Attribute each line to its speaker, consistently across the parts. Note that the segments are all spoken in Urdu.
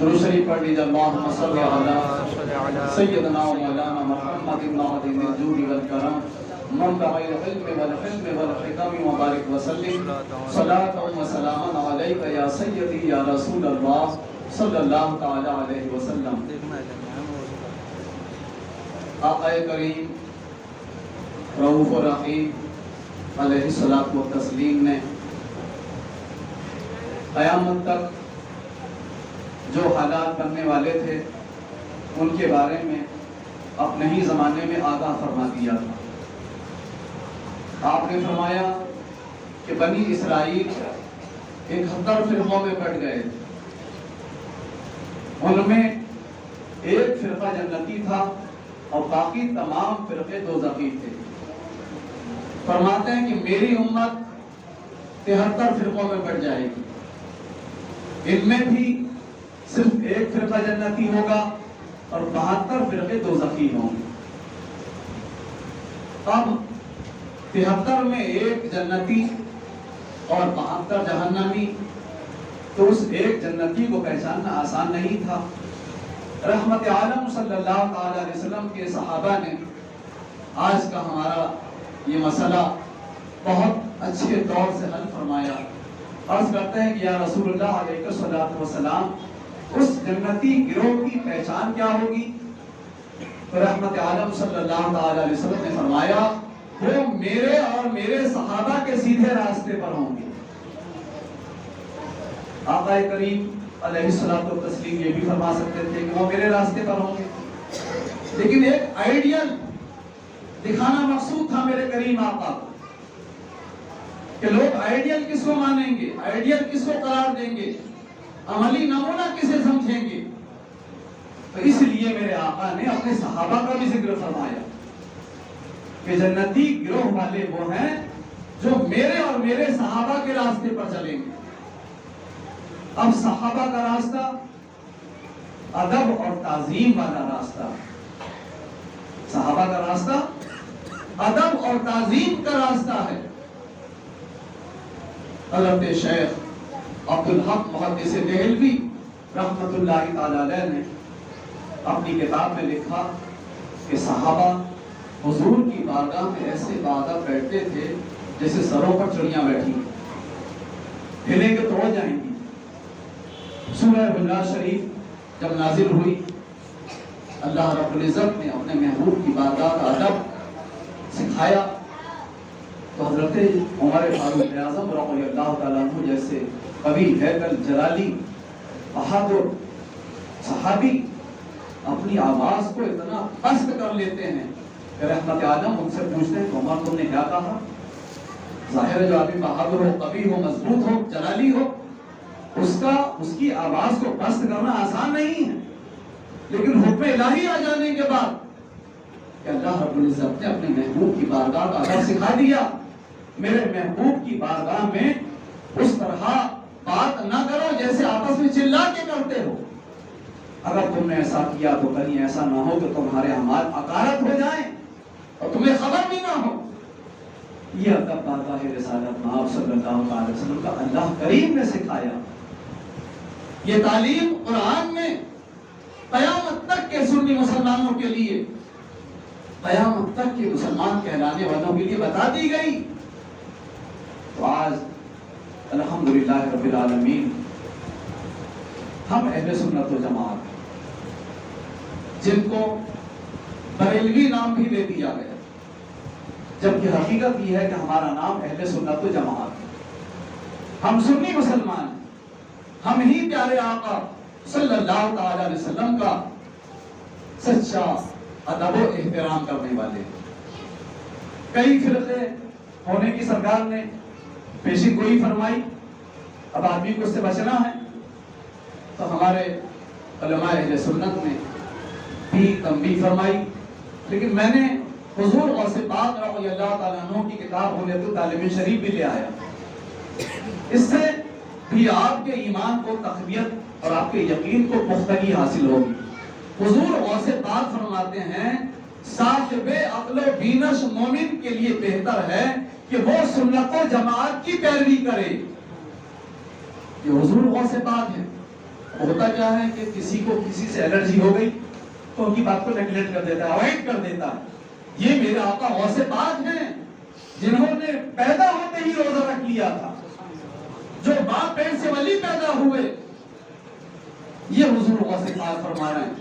Speaker 1: درود شریف پڑھ لیجیے اللہم صلی علی سیدنا و مولانا محمد النعیم الجود والکرم منبع العلم والحلم والحکم وبارک وسلم صلاۃ و سلام علیک یا سیدی یا رسول اللہ صلی اللہ تعالی علیہ وسلم۔ آقا کریم رؤوف الرحیم علیہ الصلوۃ والتسلیم نے قیامت تک جو حالات بننے والے تھے ان کے بارے میں اپنے ہی زمانے میں آگاہ فرما دیا تھا۔ آپ نے فرمایا کہ بنی اسرائیل 71 فرقوں میں بٹ گئے، ان میں ایک فرقہ جنتی تھا اور باقی تمام فرقے دوزخی تھے۔ فرماتے ہیں کہ میری امت 73 فرقوں میں بٹ جائے گی، ان میں بھی صرف ایک فرقہ جنتی ہوگا اور 72 فرقے دوزخی ہوں گے۔ اب 73 میں ایک جنتی اور 72 جہنمی، تو اس ایک جنتی کو پہچاننا آسان نہیں تھا۔ رحمت عالم صلی اللہ تعالی علیہ وسلم کے صحابہ نے آج کا ہمارا یہ مسئلہ بہت اچھے طور سے حل فرمایا۔ عرض کرتے ہیں کہ یا رسول اللہ علیہ الصلوۃ والسلام، اس جنتی گروہ کی پہچان کیا ہوگی؟ تو رحمت عالم صلی اللہ تعالی علیہ وسلم نے فرمایا وہ میرے اور میرے صحابہ کے سیدھے راستے پر ہوں گے۔ آقا کریم علیہ الصلوۃ والتسلیم یہ بھی فرما سکتے تھے کہ وہ میرے راستے پر ہوں گے، لیکن ایک آئیڈیل دکھانا مقصود تھا میرے کریم آقا کو کہ لوگ آئیڈیل کس کو مانیں گے، آئیڈیل کس کو قرار دیں گے، عملی نمونہ کسے سمجھیں گے۔ تو اس لیے میرے آقا نے اپنے صحابہ کا بھی ذکر فرمایا کہ جنتی گروہ والے وہ ہیں جو میرے اور میرے صحابہ کے راستے پر چلیں گے۔ اب صحابہ کا راستہ ادب اور تعظیم والا راستہ، صحابہ کا راستہ ادب اور تعظیم کا راستہ ہے۔ حضرت شیخ عبدالحق محدث دہلوی رحمت اللہ تعالی علیہ نے اپنی کتاب میں لکھا کہ صحابہ حضور کی بارگاہ میں ایسے وعدہ بیٹھتے تھے جیسے سروں پر چڑیاں بیٹھی ہیں، ہلیں گے تو ہو جائیں گی۔ سورہ حجرات شریف جب نازل ہوئی، اللہ رب العزت نے اپنے محبوب کی بارگاہ کا ادب سکھایا، تو حضرت عمر فاروق اعظم رضی اللہ تعالیٰ عنہ جیسے قوی ہیکل جلالی بہادر صحابی اپنی آواز کو اتنا پست کر لیتے ہیں کہ رحمت عالم ان سے پوچھتے ہیں کہ عمر تم نے کیا کہا؟ ظاہر ہے جو آدمی بہادر ہو، قوی ہو، مضبوط ہو، جلالی ہو، اس کی آواز کو پست کرنا آسان نہیں ہے، لیکن حکم الہی آ جانے کے بعد کہ اللہ رب العزت نے اپنے محبوب کی بارگاہ کا ادب سکھا دیا۔ میرے محبوب کی بارگاہ میں اس طرح بات نہ کرو جیسے آپس میں چلا کے کرتے ہو، اگر تم نے ایسا کیا تو کہیں ایسا نہ ہو کہ تمہارے اعمال عقارت ہو جائیں اور تمہیں خبر بھی نہ ہو۔ یہ ادب بارگاہ رسالت میں آپ صلی اللہ علیہ وسلم کا اللہ کریم نے سکھایا۔ یہ تعلیم قرآن میں قیامت تک کے سنی مسلمانوں کے لیے، قیامت تک کے مسلمان کہلانے والوں کے لیے بتا دی گئی۔ تو آج الحمدللہ رب العالمین ہم اہل سنت و جماعت جن کو بریلوی نام بھی دے دیا گیا، جبکہ حقیقت یہ ہے کہ ہمارا نام اہل سنت و جماعت ہے۔ ہم سنی مسلمان ہیں، ہم ہی پیارے آقا صلی اللہ تعالی علیہ وسلم کا سچا ادب و احترام کرنے والے۔ کئی فرقے ہونے کی سرکار نے پیشی گوئی فرمائی، اب آدمی کو اس سے بچنا ہے تو ہمارے علماء اہل سنت نے بھی تنبیہ فرمائی، لیکن میں نے حضور غوث پاک رضی اللہ تعالیٰ عنہ کی کتاب حلیت الطالبین شریف بھی لے آیا۔ اس سے بھی آپ کے ایمان کو تقویت اور آپ کے یقین کو پختگی حاصل ہوگی۔ حضور غوث پاک فرماتے ہیں صاحب عقل و بینش مومن کے لیے بہتر ہے کہ وہ سنت و جماعت کی پیروی کرے۔ یہ حضور غوث پاک ہے، ہوتا کیا ہے کہ کسی کو کسی سے الرجی ہو گئی تو ان کی بات کو نیگلیکٹ کر دیتا ہے، اوائڈ کر دیتا ہے۔ یہ میرے آقا غوث پاک ہیں جنہوں نے پیدا ہوتے ہی روزہ رکھ لیا تھا، جو باپ پیٹ سے ولی پیدا ہوئے۔ یہ حضور غوث پاک فرما رہے ہیں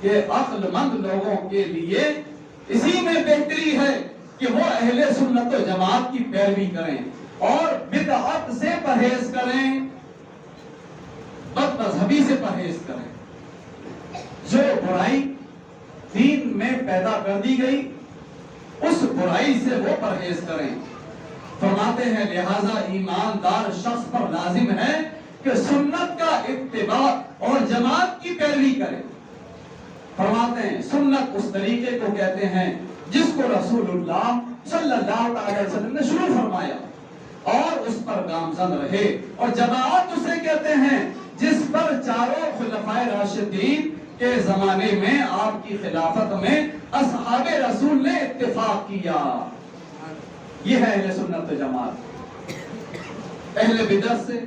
Speaker 1: کہ عقل مند لوگوں کے لیے اسی میں بہتری ہے کہ وہ اہل سنت و جماعت کی پیروی کریں اور بدعت سے پرہیز کریں، بد مذہبی سے پرہیز کریں۔ جو برائی دین میں پیدا کر دی گئی اس برائی سے وہ پرہیز کریں۔ فرماتے ہیں لہذا ایماندار شخص پر لازم ہے کہ سنت کا اتباع اور جماعت کی پیروی کرے۔ فرماتے ہیں سنت اس طریقے کو کہتے ہیں جس کو رسول اللہ صلی اللہ علیہ وسلم نے شروع فرمایا اور اس پر گامزن رہے، اور جماعت اسے کہتے ہیں جس پر چاروں خلفائے راشدین کے زمانے میں آپ کی خلافت میں اصحاب رسول نے اتفاق کیا۔ یہ ہے اہل سنت و جماعت۔ اہل بدعت سے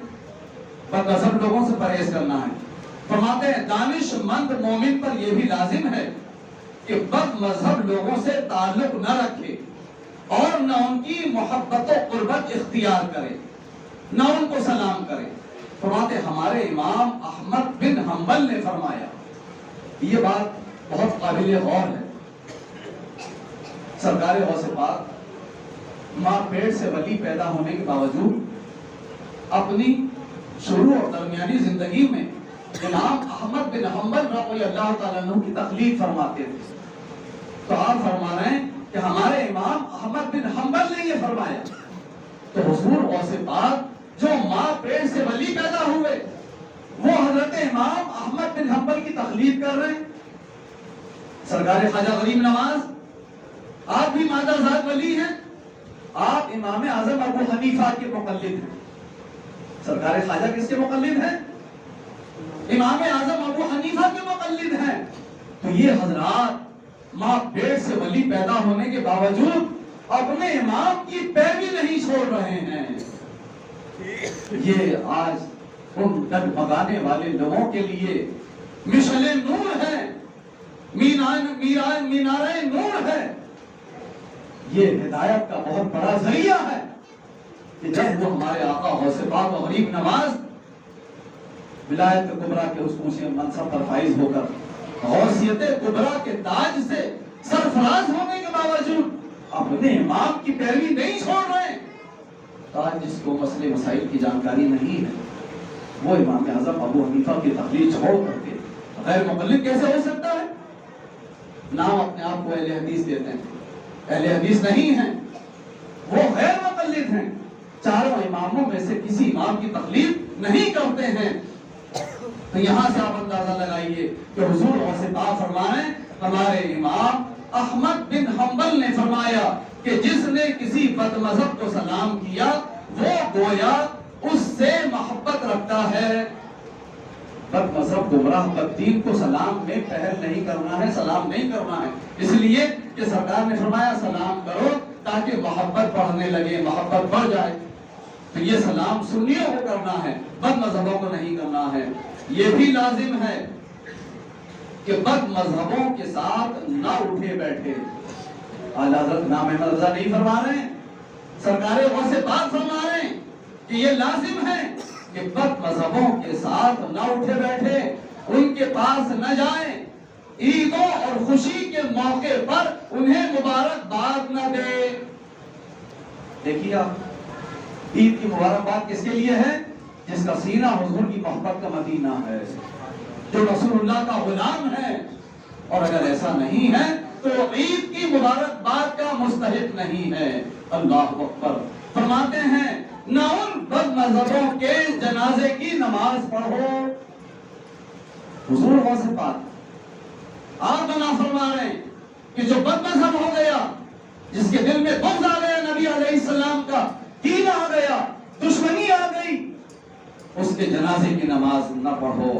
Speaker 1: بد مذہب لوگوں سے پرہیز کرنا ہے۔ فرماتے ہیں دانش مند مومن پر یہ بھی لازم ہے کہ بد مذہب لوگوں سے تعلق نہ رکھے اور نہ ان کی محبت و قربت اختیار کرے، نہ ان کو سلام کرے۔ فرماتے ہمارے امام احمد بن حنبل نے فرمایا، یہ بات بہت قابل غور ہے، سرکار غوث پاک ماں پیٹ سے ولی پیدا ہونے کے باوجود اپنی شروع اور درمیانی زندگی میں امام احمد بن حنبل رضی اللہ تعالیٰ عنہ کی تقلید فرماتے تھے۔ تو آپ فرما رہے ہیں کہ ہمارے امام احمد بن حنبل نے یہ فرمایا، تو حضور غوث پاک جو ماں پیٹ سے ولی پیدا ہوئے وہ حضرت امام احمد بن حنبل کی تقلید کر رہے ہیں۔ سرکار خواجہ غریب نواز آپ بھی مادر ذات ولی ہیں، آپ امام اعظم ابو حنیفہ کے مقلد ہیں۔ سرکار خواجہ کس کے مقلد ہیں؟ امام اعظم ابو حنیفہ کے مقلد ہیں۔ تو یہ حضرات ماں پیٹ سے ولی پیدا ہونے کے باوجود اپنے امام کی پیروی نہیں چھوڑ رہے ہیں۔ یہ آج ان ڈگمگانے والے لوگوں کے لیے مشعل نور ہے، مینار نور ہے۔ یہ ہدایت کا بہت بڑا ذریعہ ہے کہ جب وہ ہمارے آقا غوث پاک و غریب نواز ولایت کبریٰ کے اس اونچے منصب پر فائز ہو کر غوثیت کبریٰ کے تاج سے سرفراز ہونے کے باوجود اپنے امام کی پیروی نہیں چھوڑ رہے۔ آج جس کو مسئلے مسائل کی جانکاری نہیں ہے وہ امام اعظم ابو حنیفہ کی تقلید چھوڑ کر کے غیر مقلد کیسے ہو سکتا ہے؟ نام اپنے آپ کو اہل حدیث دیتے ہیں، اہل حدیث نہیں ہیں، وہ غیر مقلد ہیں، چاروں اماموں میں سے کسی امام کی تقلید نہیں کرتے ہیں۔ تو یہاں سے آپ اندازہ لگائیے کہ حضور غوث پاک فرما رہے ہیں، ہمارے امام احمد بن حنبل نے فرمایا کہ جس نے کسی بد مذہب کو سلام کیا وہ گویا اس سے محبت رکھتا ہے۔ بد مذہب گمراہ بد دین کو سلام میں پہل نہیں کرنا ہے، سلام نہیں کرنا ہے، اس لیے کہ سرکار نے فرمایا سلام کرو تاکہ محبت بڑھنے لگے، محبت بڑھ جائے۔ تو یہ سلام سنیوں کو کرنا ہے، بد مذہبوں کو نہیں کرنا ہے۔ یہ بھی لازم ہے کہ بد مذہبوں کے ساتھ نہ اٹھے بیٹھے۔ اعلیٰ حضرت نام احمد رضا نہیں فرما رہے ہیں، سرکار غوث پاک فرما رہے ہیں کہ یہ لازم ہے کہ بد مذہبوں کے ساتھ نہ اٹھے بیٹھے، ان کے پاس نہ جائیں، عیدوں اور خوشی کے موقع پر انہیں مبارکباد نہ دے۔ دیکھیے آپ، عید کی مبارکباد کس کے لیے ہے؟ جس کا سینہ حضور کی محبت کا مدینہ ہے، جو رسول اللہ کا غلام ہے، اور اگر ایسا نہیں ہے تو عید کی مبارکباد کا مستحق نہیں ہے۔ اللہ اکبر۔ فرماتے ہیں نہ ان بد مذہبوں کے جنازے کی نماز پڑھو۔ حضور غوث پاک آپ بنا فرما رہے ہیں کہ جو بد مذہب ہو گیا، جس کے دل میں بغض آ گیا نبی علیہ السلام کا، کینہ آ گیا، دشمنی آ گئی، اس کے جنازے کی نماز نہ پڑھو۔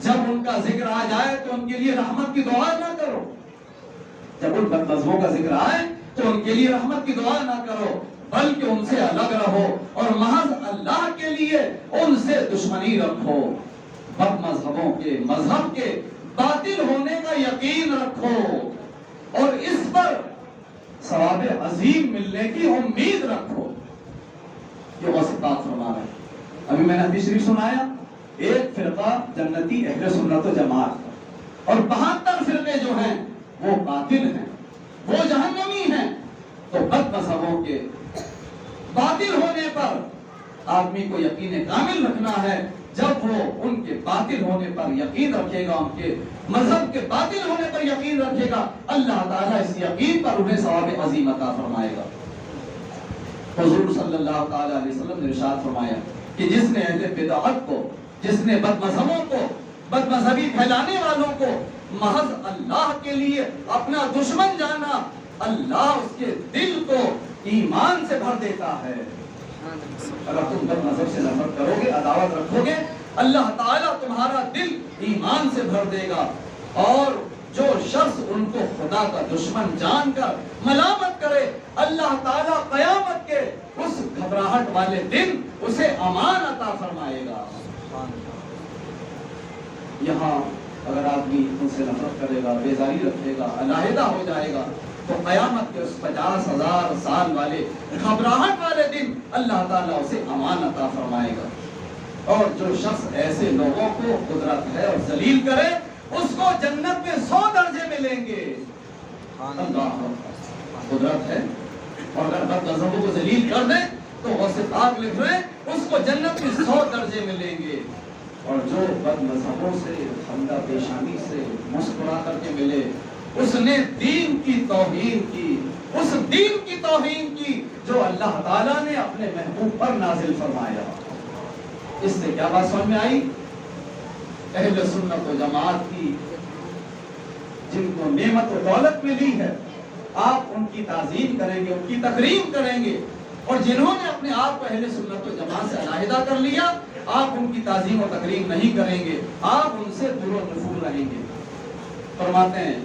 Speaker 1: جب ان کا ذکر آ جائے تو ان کے لیے رحمت کی دعا نہ کرو، جب ان بد مذہبوں کا ذکر آئے تو ان کے لیے رحمت کی دعا نہ کرو، بلکہ ان سے الگ رہو اور محض اللہ کے لیے ان سے دشمنی رکھو۔ بد مذہبوں لوگوں کے مذہب کے باطل ہونے کا یقین رکھو اور اس پر ثواب عظیم ملنے کی امید رکھو. یہ غوث پاک فرما رہے ہیں. ابھی میں نے حدیث شریف سنایا, ایک فرقہ جنتی اہل سنت و جماعت اور 72 فرقے جو ہیں وہ باطل ہیں, وہ جہنمی ہیں. تو بد مذہبوں کے باطل ہونے پر آدمی کو یقین کامل رکھنا ہے. جب وہ ان کے باطل ہونے پر یقین رکھے گا, ان کے مذہب کے باطل ہونے پر یقین رکھے گا, اللہ تعالیٰ اس یقین پر انہیں ثواب عظیم عطا فرمائے گا. حضور صلی اللہ تعالیٰ علیہ وسلم نے ارشاد فرمایا کہ جس نے اہل بدعت کو, جس نے بد مذہبوں کو, بد مذہبی پھیلانے والوں کو محض اللہ کے لیے اپنا دشمن جانا, اللہ اس کے دل کو ایمان سے بھر دیتا ہے. اگر تم بد مذہب سے نفرت کرو گے, عداوت رکھو گے, اللہ تعالیٰ تمہارا دل ایمان سے بھر دے گا. اور جو شخص ان کو خدا کا دشمن جان کر ملامت کرے, اللہ تعالیٰ قیامت کے اس گھبراہٹ والے دن اسے امان عطا فرمائے گا. یہاں اگر آدمی ان سے نفرت کرے گا, بیزاری رکھے گا, علیحدہ ہو جائے گا, تو قیامت کے اس 50,000 سال والے گھبراہٹ والے دن اللہ تعالیٰ اسے امان عطا فرمائے گا. اور جو شخص ایسے لوگوں کو قدرت ہے اور ذلیل کرے, اس کو جنت میں 100 درجے ملیں گے. اللہ قدرت ہے, اور اگر بد مذہبوں کو ذلیل کر دیں تو غوث پاک لکھ رہے ہیں اس کو جنت میں 100 درجے ملیں گے. اور جو بد مذہبوں سے خندہ پیشانی سے مسکرا کر کے ملے, اس نے دین کی توہین کی, اس دین کی توہین کی جو اللہ تعالیٰ نے اپنے محبوب پر نازل فرمایا. اس سے کیا بات سمجھ میں آئی؟ اہل سنت و جماعت کی جن کو نعمت و دولت ملی ہے, آپ ان کی تعظیم کریں گے, ان کی تکریم کریں گے. اور جنہوں نے اپنے آپ کو اہل سنت و جماعت سے علیحدہ کر لیا, آپ ان کی تعظیم و تکریم نہیں کریں گے, آپ ان سے دور و نفور رہیں گے. فرماتے ہیں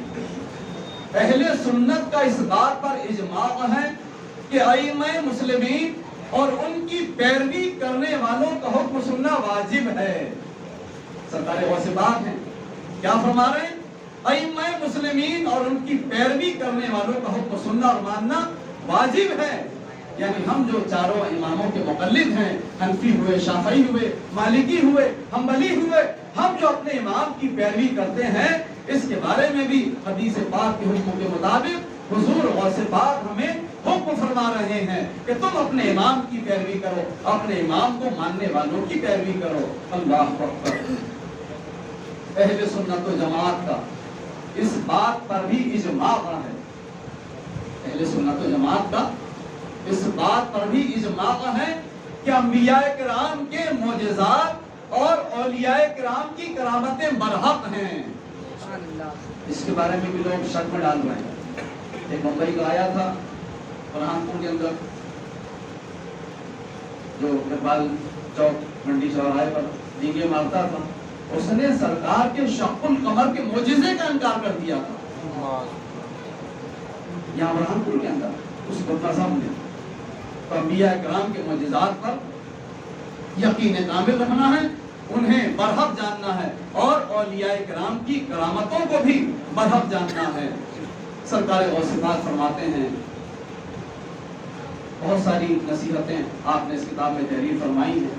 Speaker 1: اہل سنت کا اس بات پر اجماع ہے کہ ائمہ مسلمین اور ان کی پیروی کرنے والوں کا حکم سننا واجب ہے. سرکار غوث پاک ہیں, کیا فرما رہے ہیں؟ ائمہ مسلمین اور ان کی پیروی کرنے والوں کا حکم سننا اور ماننا واجب ہے. یعنی ہم جو چاروں اماموں کے مقلد ہیں, حنفی ہوئے, شافعی ہوئے, مالکی ہوئے, حنبلی ہوئے, ہم جو اپنے امام کی پیروی کرتے ہیں, اس کے بارے میں بھی حدیث پاک کے حکم کے مطابق حضور غوث پاک ہمیں حکم فرما رہے ہیں کہ تم اپنے امام کی پیروی کرو, اپنے امام کو ماننے والوں کی پیروی کرو. اللہ اکبر. اہل سنت و جماعت کا اس بات پر بھی اجماع ہے, اہل سنت و جماعت کا اس بات پر بھی اجماع ہے کہ انبیاء کرام کے معجزات اور اولیاء کرام کی کرامتیں برحق ہیں. اس کے بارے میں بھی لوگ شک میں ڈال رہے ہیں. ایک ممبئی کا آیا تھا برہان پور کے اندر, جو اقبال چوک منڈی چوراہے پر ڈینگے مارتا تھا, اس نے سرکار کے شق القمر کے معجزے کا انکار کر دیا تھا. یہاں برہان پور کے اندر اس بندہ صاحب نے تو انبیاء کرام کے معجزات پر یقین کامل رکھنا ہے, انہیں برحق جاننا ہے, اور اولیاء کرام کی کرامتوں کو بھی برحق جاننا ہے. سرکار غوث پاک فرماتے ہیں, بہت ساری نصیحتیں آپ نے اس کتاب میں تحریر فرمائی ہیں,